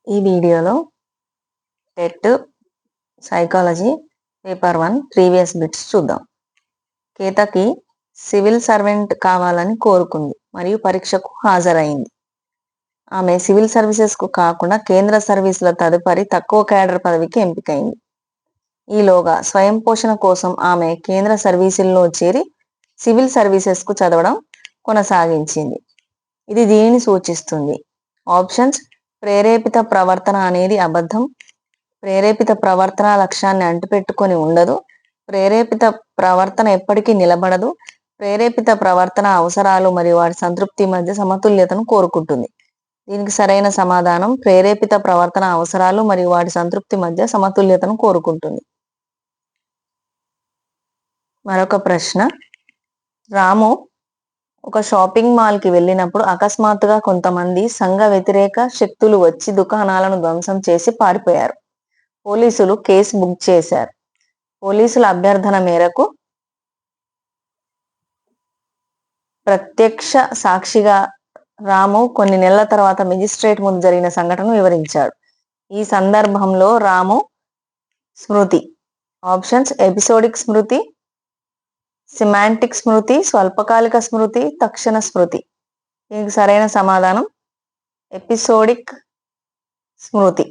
ఈ వీడియోలో TET psychology paper 1 previous bits చూద్దాం. కేతకి సివిల్ సర్వెంట్ కావాలని కోరుకుంది మరియు పరీక్షకు హాజరైంది. ఆమె సివిల్ సర్వీసెస్కు కాకుండా కేంద్ర సర్వీసుల తదుపరి తక్కువ క్యాడర్ పదవికి ఎంపికైంది. ఈలోగా స్వయం పోషణ కోసం ఆమె కేంద్ర సర్వీసుల్లో చేరి సివిల్ సర్వీసెస్కు చదవడం కొనసాగించింది. ఇది దీనిని సూచిస్తుంది. ఆప్షన్స్: ప్రేరేపిత ప్రవర్తన అనేది అబద్ధం, ప్రేరేపిత ప్రవర్తన లక్ష్యాన్ని అంటిపెట్టుకొని ఉండదు, ప్రేరేపిత ప్రవర్తన ఎప్పటికీ నిలబడదు, ప్రేరేపిత ప్రవర్తన అవసరాలు మరియు వాటి సంతృప్తి మధ్య సమతుల్యతను కోరుకుంటుంది. దీనికి సరైన సమాధానం ప్రేరేపిత ప్రవర్తన అవసరాలు మరియు వాటి సంతృప్తి మధ్య సమతుల్యతను కోరుకుంటుంది. మరొక ప్రశ్న, రాము ఒక షాపింగ్ మాల్కి వెళ్ళినప్పుడు అకస్మాత్తుగా కొంతమంది సంఘ వ్యతిరేక శక్తులు వచ్చి దుకాణాలను ధ్వంసం చేసి పారిపోయారు. పోలీసులు కేసు బుక్ చేశారు. పోలీసుల అభ్యర్థన మేరకు ప్రత్యక్ష సాక్షిగా రాము కొన్ని నెలల తర్వాత మెజిస్ట్రేట్ ముందు జరిగిన సంఘటనను వివరించాడు. ఈ సందర్భంలో రాము స్మృతి. ఆప్షన్స్: ఎపిసోడిక్ స్మృతి, సిమాంటిక్ స్మృతి, స్వల్పకాలిక స్మృతి, తక్షణ స్మృతి. దీనికి సరైన సమాధానం ఎపిసోడిక్ స్మృతి.